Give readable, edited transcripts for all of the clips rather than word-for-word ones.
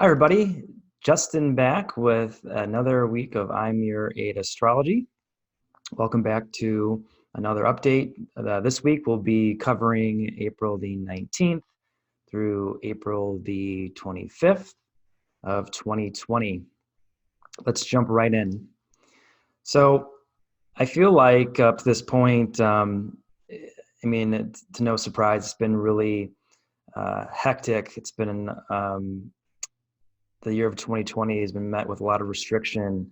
everybody. Justin back with another week of I'm Your Aid Astrology. Welcome back to another update. This week we'll be covering April the 19th through April the 25th of 2020. Let's jump right in. So I feel like up to this point, to no surprise, it's been really hectic. It's been the year of 2020 has been met with a lot of restriction,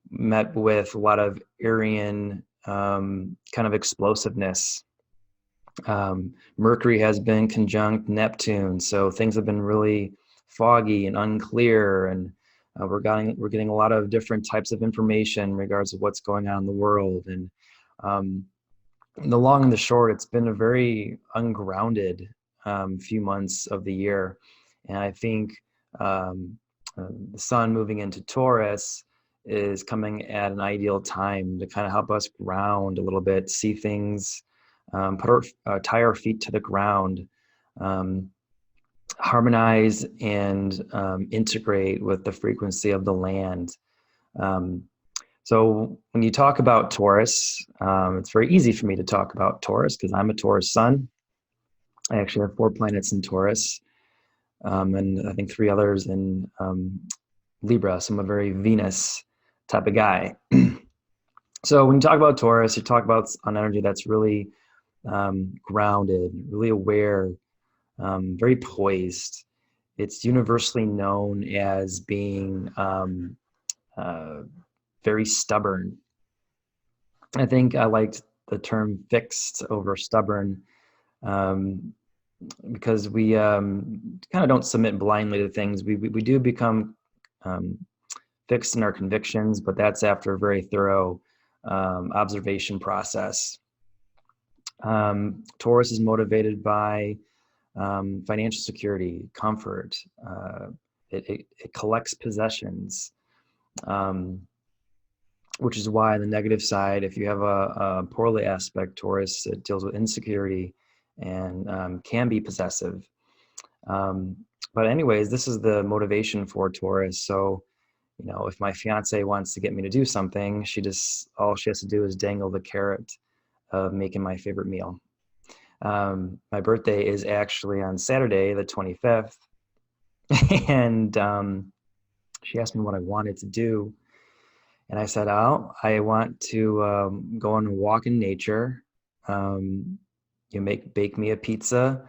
met with a lot of Aryan kind of explosiveness. Mercury has been conjunct Neptune, so things have been really foggy and unclear, and we're getting a lot of different types of information in regards to what's going on in the world. And the long and the short, it's been a very ungrounded few months of the year. And I think the sun moving into Taurus is coming at an ideal time to kind of help us ground a little bit, see things, tie our feet to the ground, harmonize and integrate with the frequency of the land. So when you talk about Taurus, it's very easy for me to talk about Taurus because I'm a Taurus sun. I actually have 4 planets in Taurus. And I think 3 others in Libra, so I'm a very Venus type of guy. So when you talk about Taurus, you talk about an energy that's really grounded, really aware, very poised. It's universally known as being very stubborn. I think I liked the term fixed over stubborn. Because we kind of don't submit blindly to things. We do become fixed in our convictions, but that's after a very thorough observation process. Taurus is motivated by financial security, comfort. It collects possessions, which is why on the negative side, if you have a poorly aspect Taurus, it deals with insecurity and can be possessive. But anyways, this is the motivation for Taurus. So, if my fiance wants to get me to do something, all she has to do is dangle the carrot of making my favorite meal. My birthday is actually on Saturday, the 25th. And she asked me what I wanted to do. And I said, I want to go on a walk in nature. Bake me a pizza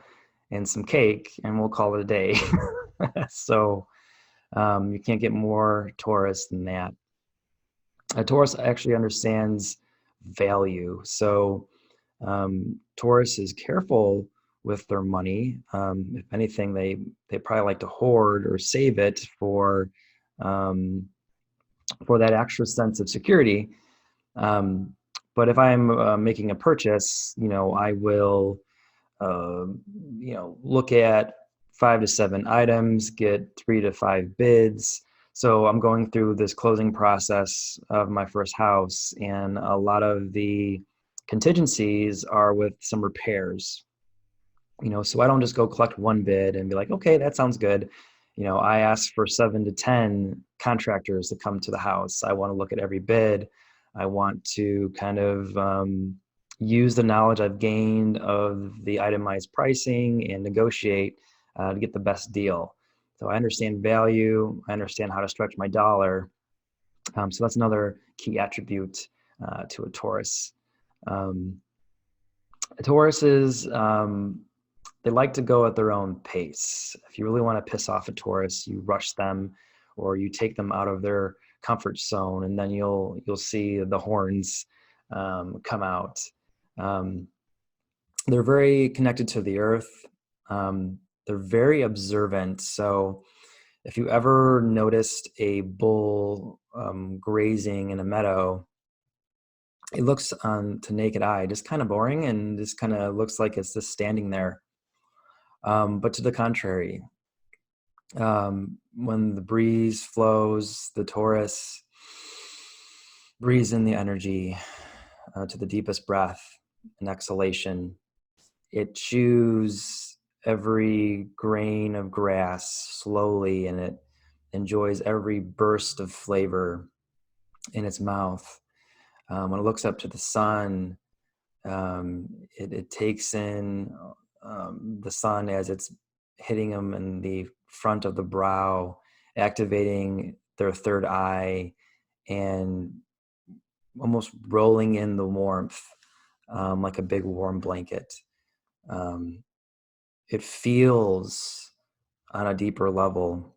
and some cake, and we'll call it a day. So you can't get more Taurus than that. Taurus actually understands value. So Taurus is careful with their money. If anything, they probably like to hoard or save it for that extra sense of security. But if I'm making a purchase, I will, look at 5 to 7 items, get 3 to 5 bids. So I'm going through this closing process of my first house, and a lot of the contingencies are with some repairs. So I don't just go collect one bid and be like, okay, that sounds good. I ask for 7 to 10 contractors to come to the house. I want to look at every bid. I want to kind of use the knowledge I've gained of the itemized pricing and negotiate to get the best deal. So I understand value. I understand how to stretch my dollar. So that's another key attribute to a Taurus. Tauruses, they like to go at their own pace. If you really want to piss off a Taurus, you rush them or you take them out of their comfort zone, and then you'll see the horns come out. They're very connected to the earth. They're very observant. So if you ever noticed a bull grazing in a meadow, it looks to naked eye just kind of boring and just kind of looks like it's just standing there. But to the contrary, when the breeze flows, the Taurus breathes in the energy to the deepest breath and exhalation. It chews every grain of grass slowly, and it enjoys every burst of flavor in its mouth. When it looks up to the sun, it takes in the sun as it's hitting them in the front of the brow, activating their third eye and almost rolling in the warmth like a big warm blanket. It feels on a deeper level.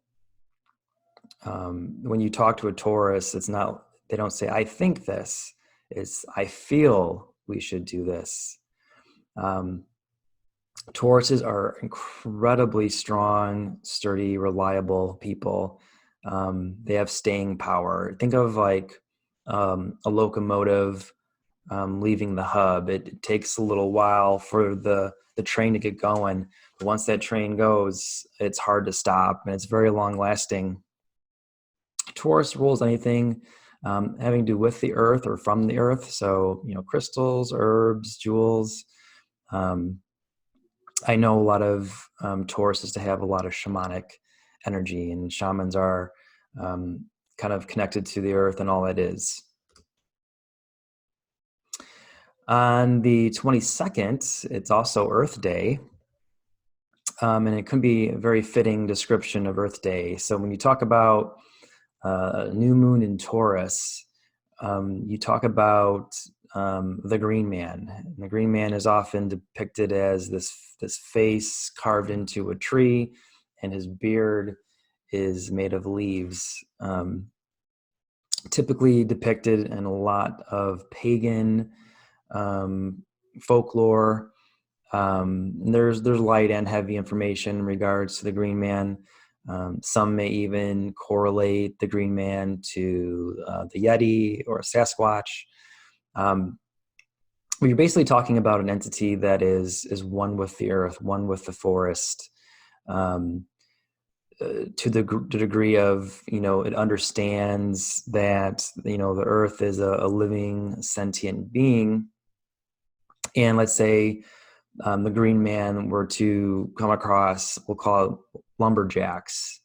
When you talk to a Taurus, it's not, they don't say, I think this. It's, I feel we should do this. Tauruses are incredibly strong, sturdy, reliable people. They have staying power. Think of like a locomotive leaving the hub. It takes a little while for the train to get going. But once that train goes, it's hard to stop, and it's very long lasting. Taurus rules anything having to do with the earth or from the earth. So, crystals, herbs, jewels. I know a lot of Tauruses to have a lot of shamanic energy, and shamans are kind of connected to the earth and all that is. On the 22nd, it's also Earth Day, and it can be a very fitting description of Earth Day. So when you talk about new moon in Taurus, you talk about the Green Man. And the Green Man is often depicted as this face carved into a tree, and his beard is made of leaves. Typically depicted in a lot of pagan folklore. There's light and heavy information in regards to the Green Man. Some may even correlate the Green Man to the Yeti or a Sasquatch. You're basically talking about an entity that is one with the earth, one with the forest, to the degree of, it understands that, the earth is a living sentient being. And let's say the Green Man were to come across, we'll call it lumberjacks,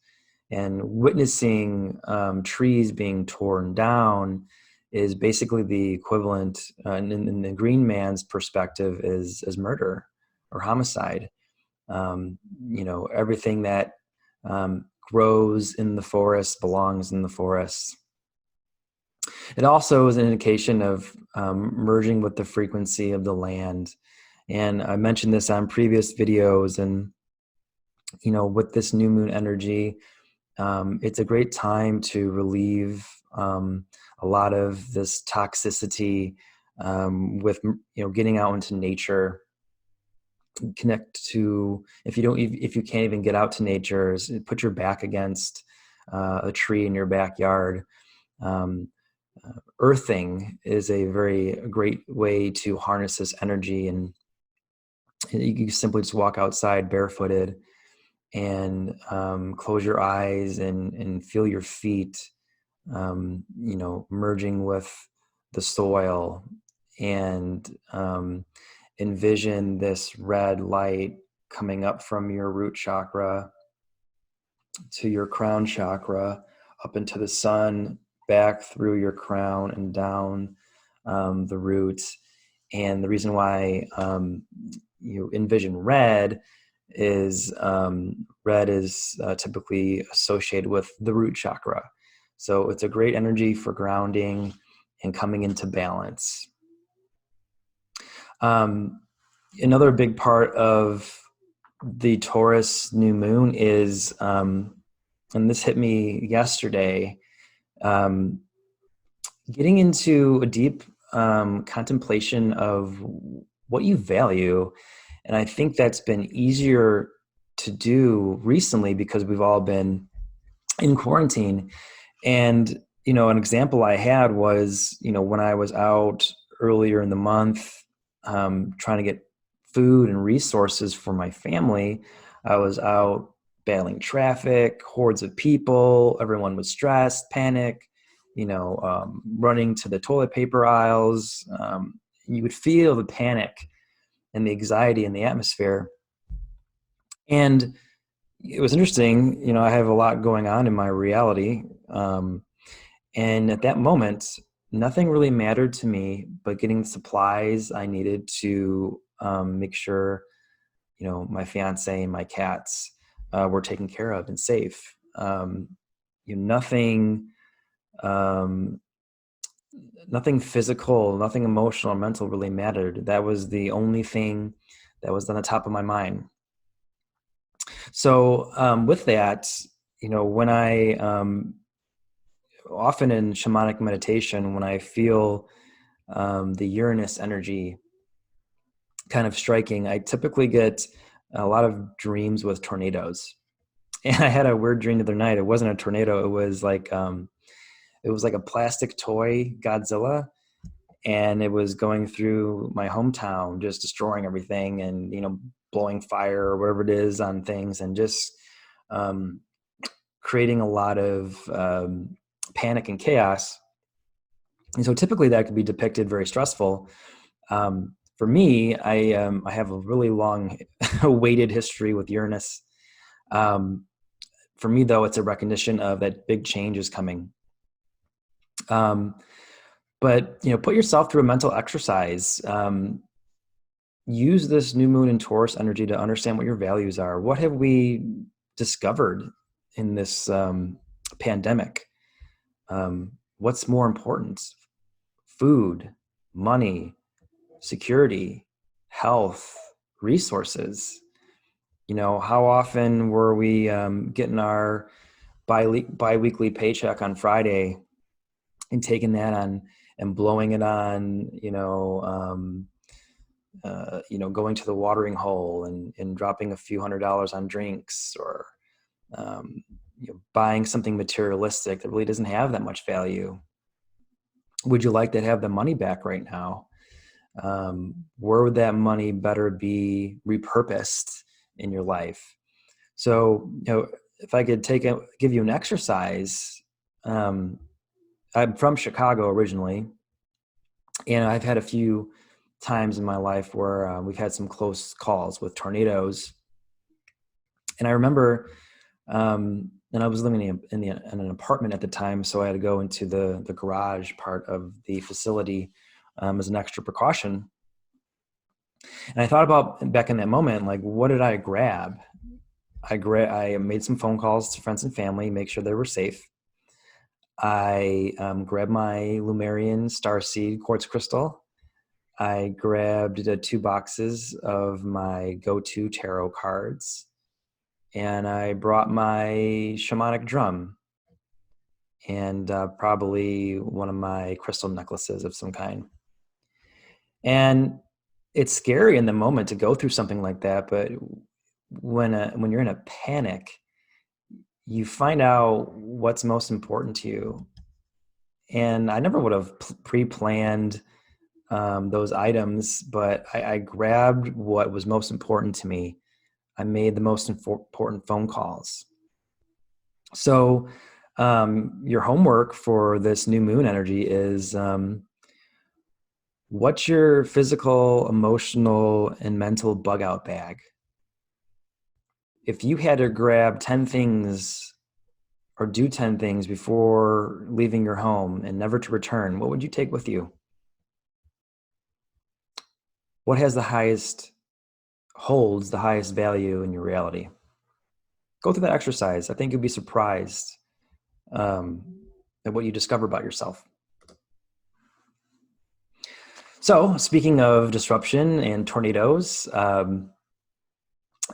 and witnessing trees being torn down is basically the equivalent, in the Green Man's perspective, is murder or homicide. Everything that grows in the forest belongs in the forest. It also is an indication of merging with the frequency of the land. And I mentioned this on previous videos, and with this new moon energy, it's a great time to relieve a lot of this toxicity with getting out into nature. Connect to, if you can't even get out to nature, put your back against a tree in your backyard. Earthing is a very great way to harness this energy, and you simply just walk outside barefooted and close your eyes and feel your feet, merging with the soil, and envision this red light coming up from your root chakra to your crown chakra, up into the sun, back through your crown and down the roots. And the reason why you envision red is typically associated with the root chakra. So it's a great energy for grounding and coming into balance. Another big part of the Taurus new moon is, and this hit me yesterday, getting into a deep contemplation of what you value. And I think that's been easier to do recently because we've all been in quarantine. And, an example I had was, when I was out earlier in the month, trying to get food and resources for my family, I was out battling traffic, hordes of people, everyone was stressed, panic, running to the toilet paper aisles. You would feel the panic and the anxiety in the atmosphere. And it was interesting, I have a lot going on in my reality. And at that moment, nothing really mattered to me but getting the supplies I needed to make sure, my fiance and my cats were taken care of and safe. Nothing, um, nothing physical, nothing emotional or mental really mattered. That was the only thing that was on the top of my mind. So with that, when I often in shamanic meditation, when I feel the Uranus energy kind of striking, I typically get a lot of dreams with tornadoes. And I had a weird dream the other night. It wasn't a tornado. It was like a plastic toy Godzilla, and it was going through my hometown, just destroying everything, and blowing fire or whatever it is on things, and just um, creating a lot of panic and chaos. And so typically that could be depicted very stressful. For me, I have a really long weighted history with Uranus. Um, for me, though, it's a recognition of that big change is coming. But put yourself through a mental exercise. Use this new moon in Taurus energy to understand what your values are. What have we discovered in this pandemic? What's more important? Food, money, security, health, resources. How often were we getting our bi-weekly paycheck on Friday and taking that on and blowing it on, going to the watering hole and dropping a few $100s on drinks, or buying something materialistic that really doesn't have that much value. Would you like to have the money back right now? Where would that money better be repurposed in your life? So, if I could give you an exercise, I'm from Chicago originally, and I've had a few times in my life where we've had some close calls with tornadoes. And I remember, and I was living in an apartment at the time, so I had to go into the garage part of the facility as an extra precaution. And I thought about back in that moment, like, what did I grab? I made some phone calls to friends and family, make sure they were safe. I grabbed my Lumerian starseed quartz crystal. I grabbed 2 boxes of my go-to tarot cards, and I brought my shamanic drum, and probably one of my crystal necklaces of some kind. And it's scary in the moment to go through something like that, but when you're in a panic, you find out what's most important to you. And I never would have pre-planned those items, but I grabbed what was most important to me. I made the most important phone calls. So your homework for this new moon energy is what's your physical, emotional, and mental bug out bag? If you had to grab 10 things or do 10 things before leaving your home and never to return, what would you take with you? What holds the highest value in your reality? Go through that exercise. I think you'll be surprised at what you discover about yourself. So, speaking of disruption and tornadoes,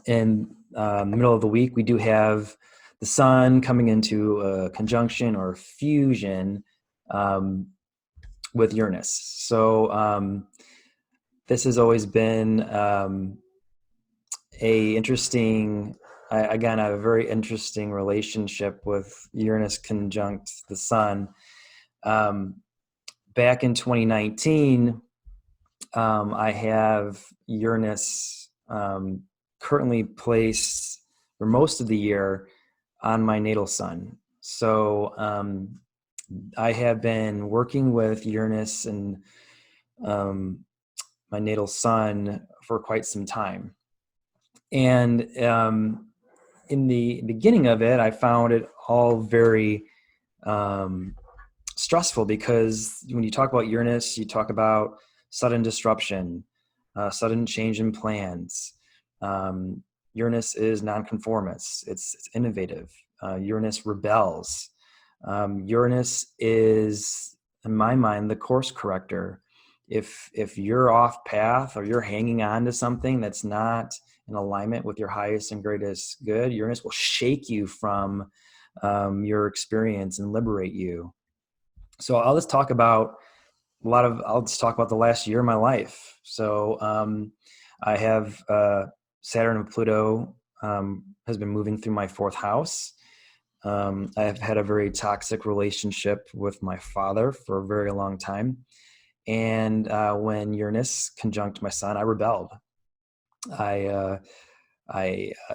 in the middle of the week, we do have the sun coming into a conjunction or fusion with Uranus. So this has always been again, I have a very interesting relationship with Uranus conjunct the sun. Back in 2019, I have Uranus currently placed for most of the year on my natal sun. So I have been working with Uranus and my natal sun for quite some time. And in the beginning of it, I found it all very stressful, because when you talk about Uranus, you talk about sudden disruption, sudden change in plans. Uranus is nonconformist. It's innovative. Uranus rebels. Uranus is, in my mind, the course corrector. If you're off path, or you're hanging on to something that's not in alignment with your highest and greatest good, Uranus will shake you from your experience and liberate you. So I'll just talk about the last year of my life. So I have Saturn and Pluto has been moving through my fourth house. I have had a very toxic relationship with my father for a very long time. And when Uranus conjunct my sun, I rebelled. I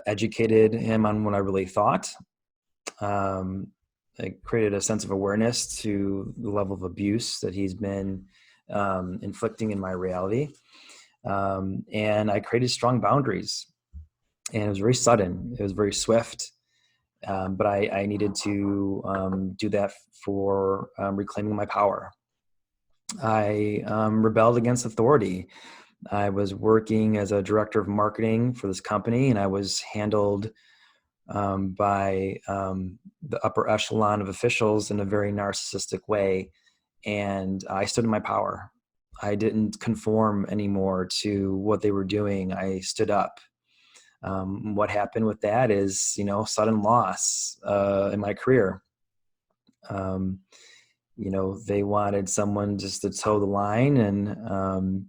educated him on what I really thought. I created a sense of awareness to the level of abuse that he's been inflicting in my reality. And I created strong boundaries. And it was very sudden. It was very swift. But I needed to do that for reclaiming my power. I rebelled against authority. I was working as a director of marketing for this company, and I was handled by the upper echelon of officials in a very narcissistic way. And I stood in my power. I didn't conform anymore to what they were doing. I stood up. What happened with that is, sudden loss in my career. They wanted someone just to toe the line, and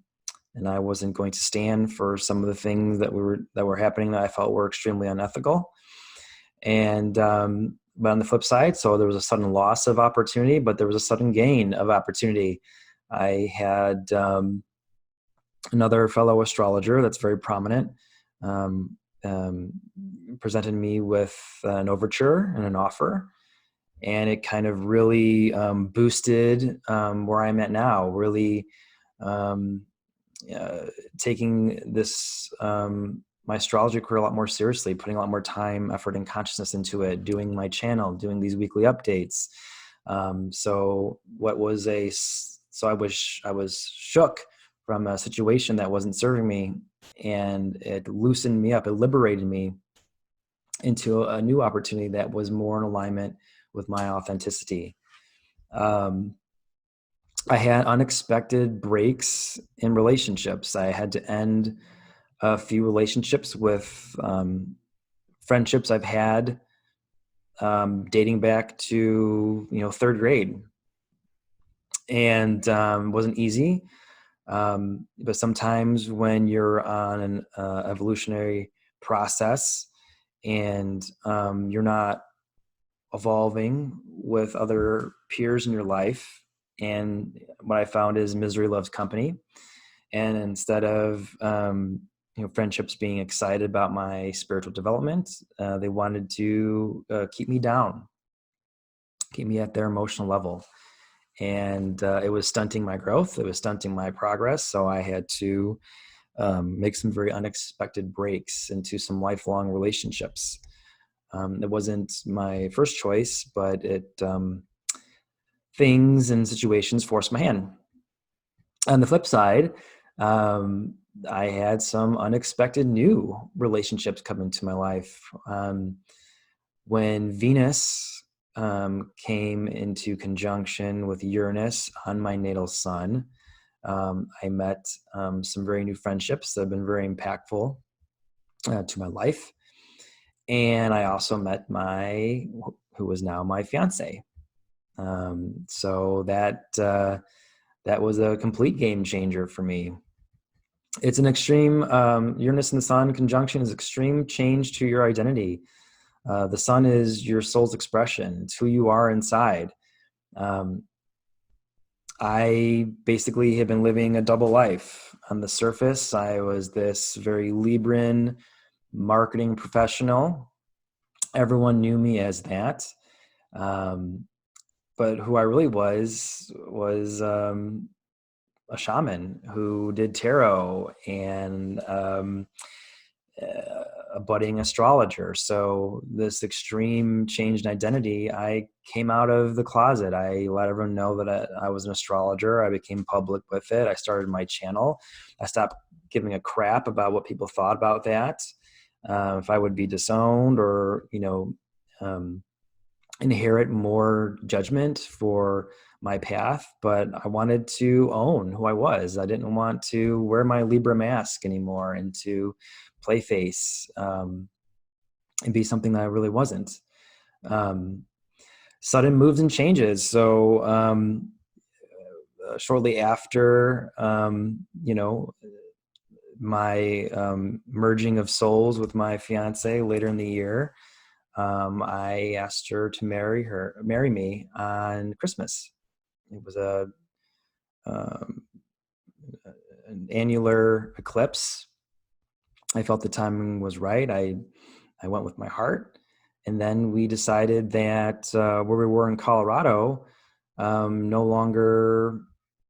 I wasn't going to stand for some of the things that were happening that I felt were extremely unethical. And but on the flip side, so there was a sudden loss of opportunity, but there was a sudden gain of opportunity. I had another fellow astrologer that's very prominent presented me with an overture and an offer, and it kind of really boosted where I'm at now. Really taking this my astrology career a lot more seriously, putting a lot more time, effort, and consciousness into it, doing my channel, doing these weekly updates. So I was shook from a situation that wasn't serving me, and it loosened me up. It liberated me into a new opportunity that was more in alignment with my authenticity. I had unexpected breaks in relationships. I had to end a few relationships with friendships I've had dating back to third grade, and wasn't easy. But sometimes when you're on an evolutionary process, and you're not evolving with other peers in your life, and what I found is misery loves company. And instead of friendships being excited about my spiritual development, they wanted to keep me down, keep me at their emotional level. And it was stunting my growth. It was stunting my progress. So I had to make some very unexpected breaks into some lifelong relationships. It wasn't my first choice, but things and situations forced my hand. On the flip side, I had some unexpected new relationships come into my life. When Venus came into conjunction with Uranus on my natal sun, I met some very new friendships that have been very impactful to my life. And I also met who was now my fiance. So that was a complete game changer for me. It's an extreme, Uranus and the Sun conjunction is extreme change to your identity. The Sun is your soul's expression. It's who you are inside. I basically have been living a double life. On the surface, I was this very Libran marketing professional. Everyone knew me as that. But who I really was a shaman who did tarot and a budding astrologer. So this extreme change in identity, I came out of the closet. I let everyone know that I was an astrologer. I became public with it. I started my channel. I stopped giving a crap about what people thought about that. If I would be disowned or, inherit more judgment for my path, but I wanted to own who I was. I didn't want to wear my Libra mask anymore and to play face and be something that I really wasn't. Sudden moves and changes. So shortly after, my merging of souls with my fiance later in the year, I asked her to marry me on Christmas. It was an annular eclipse. I felt the timing was right. I went with my heart, and then we decided that where we were in Colorado no longer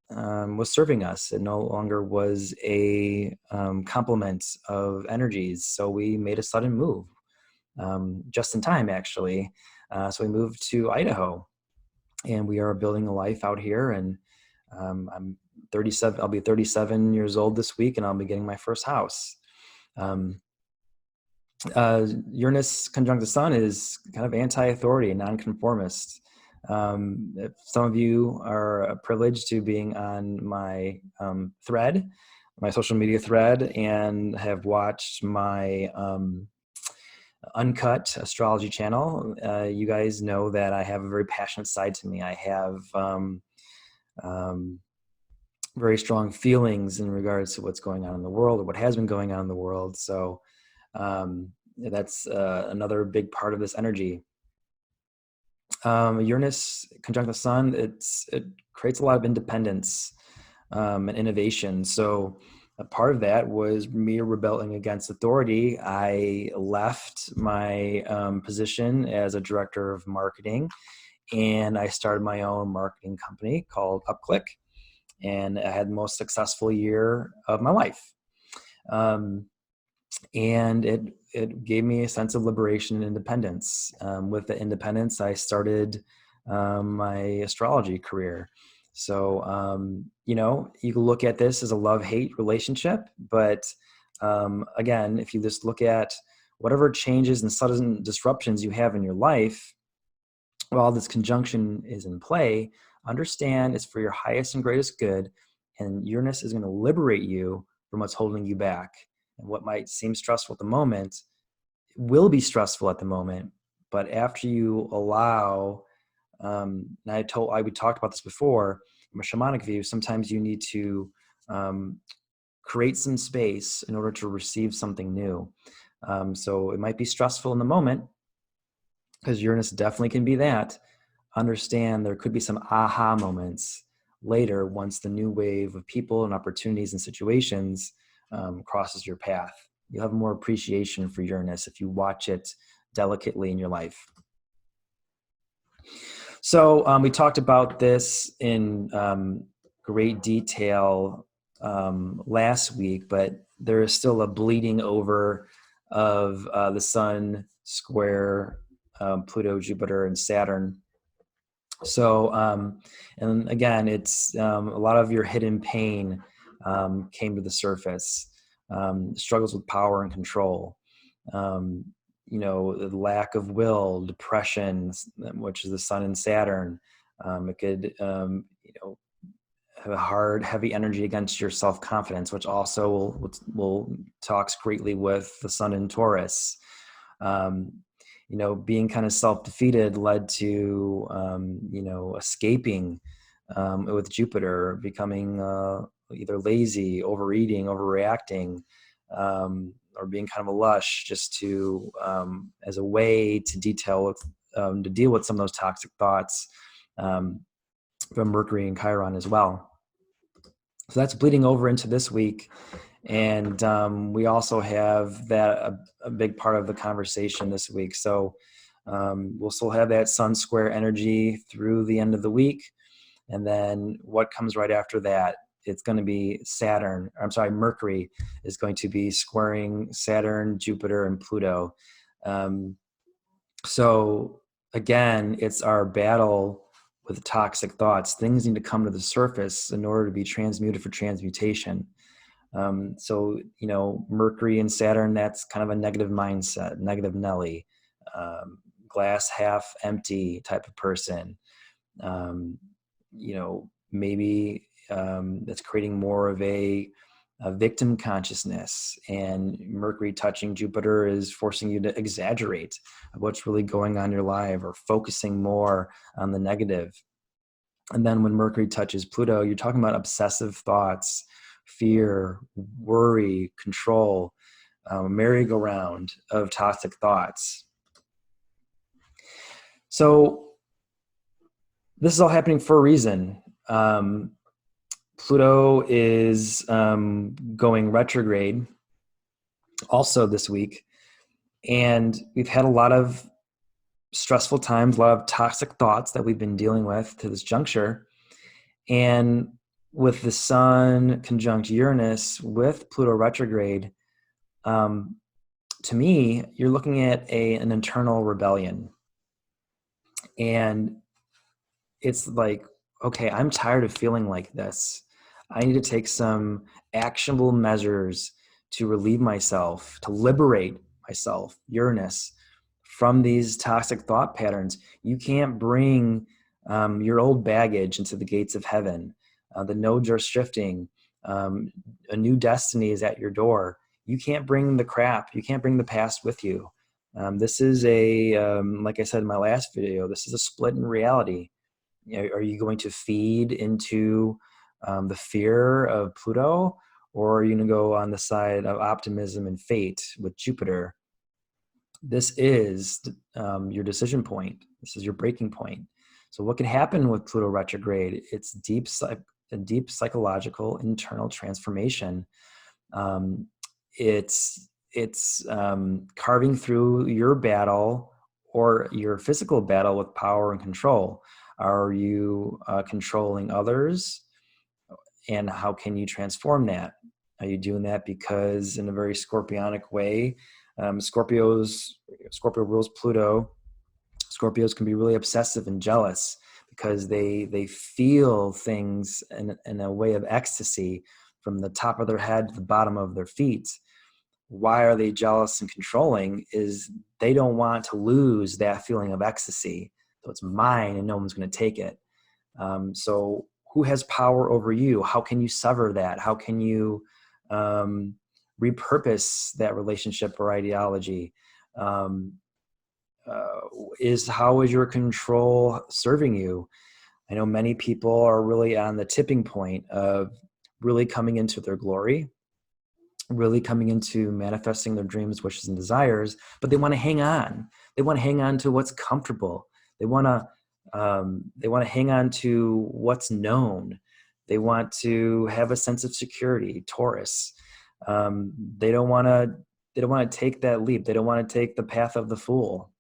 was serving us. It no longer was a complement of energies. So we made a sudden move, just in time, actually. So we moved to Idaho, and we are building a life out here. And I'm 37. I'll be 37 years old this week, and I'll be getting my first house. Uranus conjunct the sun is kind of anti-authority and nonconformist. If some of you are privileged to being on my thread, my social media thread, and have watched my uncut astrology channel, you guys know that I have a very passionate side to me. I have very strong feelings in regards to what's going on in the world, or what has been going on in the world. So that's another big part of this energy. Uranus conjunct the sun, it creates a lot of independence and innovation. So a part of that was me rebelling against authority. I left my position as a director of marketing, and I started my own marketing company called UpClick, and I had the most successful year of my life. And it gave me a sense of liberation and independence. With the independence, I started my astrology career. So, you can look at this as a love-hate relationship, but again, if you just look at whatever changes and sudden disruptions you have in your life, while this conjunction is in play, understand it's for your highest and greatest good, and Uranus is going to liberate you from what's holding you back. And what might seem stressful at the moment will be stressful at the moment, but after you allow, and we talked about this before, from a shamanic view, sometimes you need to create some space in order to receive something new. So it might be stressful in the moment, because Uranus definitely can be that. Understand there could be some aha moments later once the new wave of people and opportunities and situations crosses your path. You'll have more appreciation for Uranus if you watch it delicately in your life. So we talked about this in great detail last week, but there is still a bleeding over of the sun square Pluto, Jupiter, and Saturn. So, and again, it's a lot of your hidden pain came to the surface, struggles with power and control, the lack of will, depression, which is the sun and Saturn. It could, have a hard, heavy energy against your self-confidence, which also will talks greatly with the sun in Taurus. Being kind of self-defeated led to, escaping with Jupiter, becoming either lazy, overeating, overreacting, or being kind of a lush, just to as a way to deal with some of those toxic thoughts from Mercury and Chiron as well. So that's bleeding over into this week. And we also have that a big part of the conversation this week. So we'll still have that sun square energy through the end of the week. And then what comes right after that it's going to be Mercury is going to be squaring Saturn, Jupiter, and Pluto. So again, it's our battle with toxic thoughts. Things need to come to the surface in order to be transmuted for transmutation. So, Mercury and Saturn, that's kind of a negative mindset, negative Nelly, glass half empty type of person. Maybe that's creating more of a victim consciousness, and Mercury touching Jupiter is forcing you to exaggerate what's really going on in your life or focusing more on the negative. And then when Mercury touches Pluto, you're talking about obsessive thoughts, fear, worry, control, merry-go-round of toxic thoughts. So this is all happening for a reason. Pluto is going retrograde also this week. And we've had a lot of stressful times, a lot of toxic thoughts that we've been dealing with to this juncture. And with the Sun conjunct Uranus with Pluto retrograde, to me, you're looking at an internal rebellion. And it's like, okay, I'm tired of feeling like this. I need to take some actionable measures to relieve myself, to liberate myself, Uranus, from these toxic thought patterns. You can't bring your old baggage into the gates of heaven. The nodes are shifting. A new destiny is at your door. You can't bring the crap. You can't bring the past with you. This is like I said in my last video, this is a split in reality. Are you going to feed into the fear of Pluto, or are you going to go on the side of optimism and fate with Jupiter? This is your decision point. This is your breaking point. So what can happen with Pluto retrograde? It's a deep psychological internal transformation. It's carving through your battle or your physical battle with power and control. Are you controlling others? And how can you transform that? Are you doing that because in a very Scorpionic way? Scorpio rules Pluto. Scorpios can be really obsessive and jealous because they feel things in a way of ecstasy from the top of their head to the bottom of their feet. Why are they jealous and controlling? Is they don't want to lose that feeling of ecstasy. So it's mine and no one's going to take it. So who has power over you? How can you sever that? How can you repurpose that relationship or ideology? How is your control serving you? I know many people are really on the tipping point of really coming into their glory, really coming into manifesting their dreams, wishes, and desires, but they want to hang on. They want to hang on to what's comfortable. They want to hang on to what's known. They want to have a sense of security. Taurus. They don't want to take that leap. They don't want to take the path of the fool.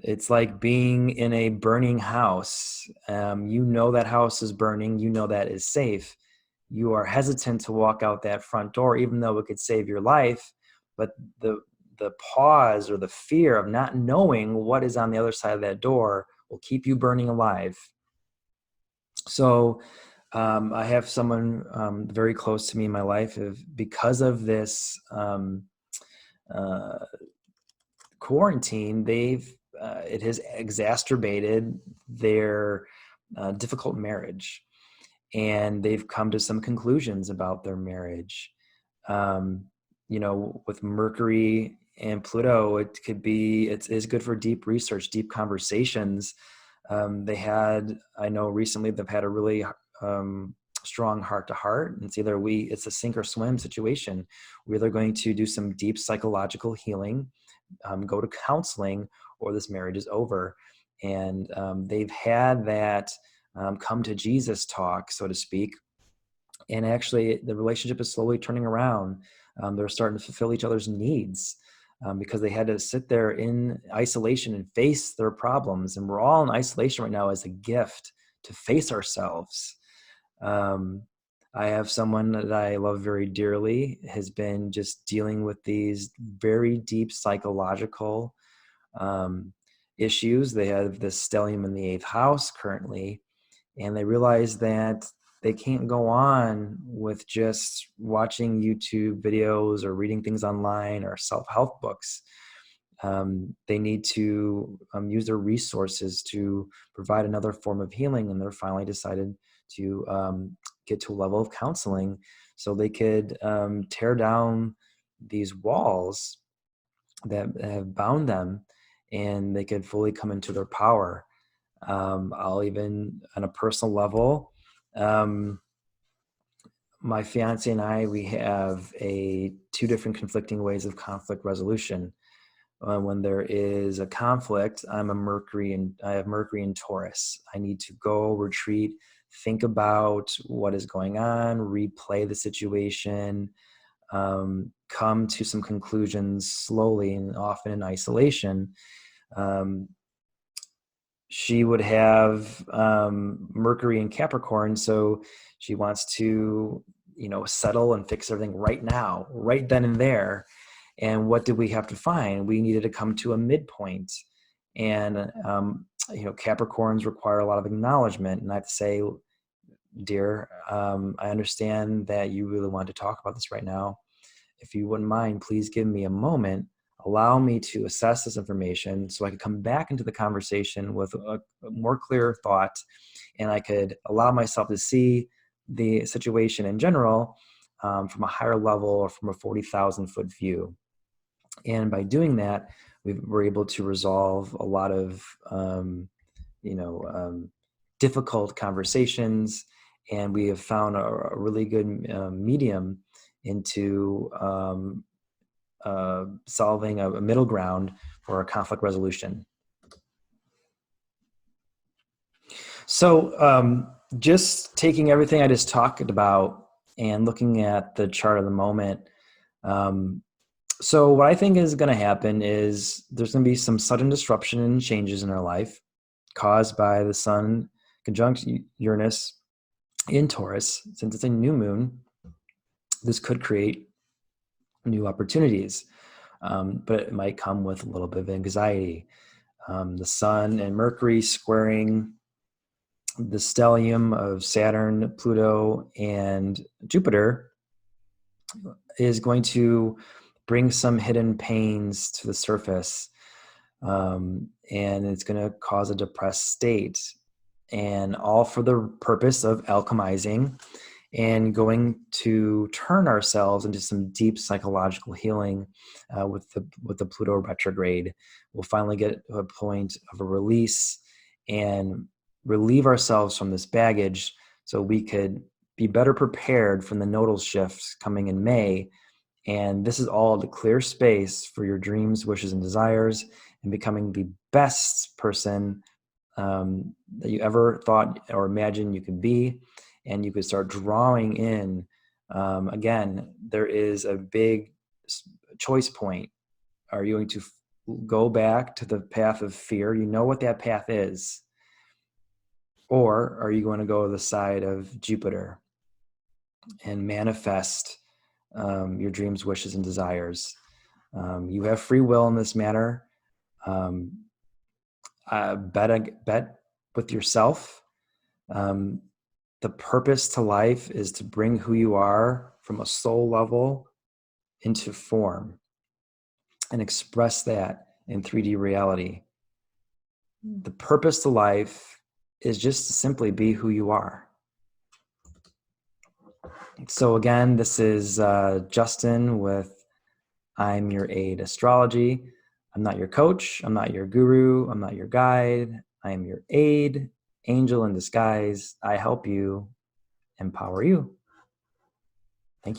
It's like being in a burning house. That house is burning. That is safe. You are hesitant to walk out that front door, even though it could save your life. But the pause or the fear of not knowing what is on the other side of that door will keep you burning alive. So I have someone very close to me in my life, because of this quarantine, it has exacerbated their difficult marriage. And they've come to some conclusions about their marriage. With Mercury and Pluto, it's good for deep research, deep conversations. I know recently they've had a really strong heart-to-heart. It's a sink or swim situation. We're either going to do some deep psychological healing, go to counseling, or this marriage is over. And they've had that come to Jesus talk, so to speak. And actually, the relationship is slowly turning around. They're starting to fulfill each other's needs because they had to sit there in isolation and face their problems. And we're all in isolation right now as a gift to face ourselves. I have someone that I love very dearly, has been just dealing with these very deep psychological issues. They have this stellium in the 8th house currently, and they realize that they can't go on with just watching YouTube videos or reading things online or self-help books. They need to use their resources to provide another form of healing, and they're finally decided to get to a level of counseling so they could tear down these walls that have bound them, and they could fully come into their power. I'll even, on a personal level, my fiance and I, we have two different conflicting ways of conflict resolution. When there is a conflict, I have Mercury in Taurus. I need to go retreat, think about what is going on, replay the situation, come to some conclusions slowly and often in isolation. She would have Mercury in Capricorn, so she wants to, settle and fix everything right now, right then and there. And what did we have to find? We needed to come to a midpoint. And Capricorns require a lot of acknowledgement. And I have to say, dear, I understand that you really want to talk about this right now. If you wouldn't mind, please give me a moment. Allow me to assess this information so I could come back into the conversation with a more clear thought, and I could allow myself to see the situation in general from a higher level or from a 40,000-foot view. And by doing that, we're able to resolve a lot of difficult conversations, and we have found a really good medium into solving a middle ground for a conflict resolution. So just taking everything I just talked about and looking at the chart of the moment, so what I think is going to happen is there's going to be some sudden disruption and changes in our life caused by the Sun conjunct Uranus in Taurus. Since it's a new moon, this could create new opportunities, but it might come with a little bit of anxiety. The Sun and Mercury squaring the stellium of Saturn, Pluto, and Jupiter is going to bring some hidden pains to the surface, and it's going to cause a depressed state, and all for the purpose of alchemizing and going to turn ourselves into some deep psychological healing with the Pluto retrograde. We'll finally get to a point of a release and relieve ourselves from this baggage so we could be better prepared from the nodal shifts coming in May. And this is all to clear space for your dreams, wishes, and desires, and becoming the best person that you ever thought or imagined you could be. And you could start drawing in. Again, there is a big choice point. Are you going to go back to the path of fear? You know what that path is. Or are you going to go to the side of Jupiter and manifest your dreams, wishes, and desires? You have free will in this matter. Bet with yourself. The purpose to life is to bring who you are from a soul level into form and express that in 3D reality. The purpose to life is just to simply be who you are. So again, this is Justin with I'm Your Aid Astrology. I'm not your coach. I'm not your guru. I'm not your guide. I am your aid, angel in disguise. I help you, empower you. Thank you.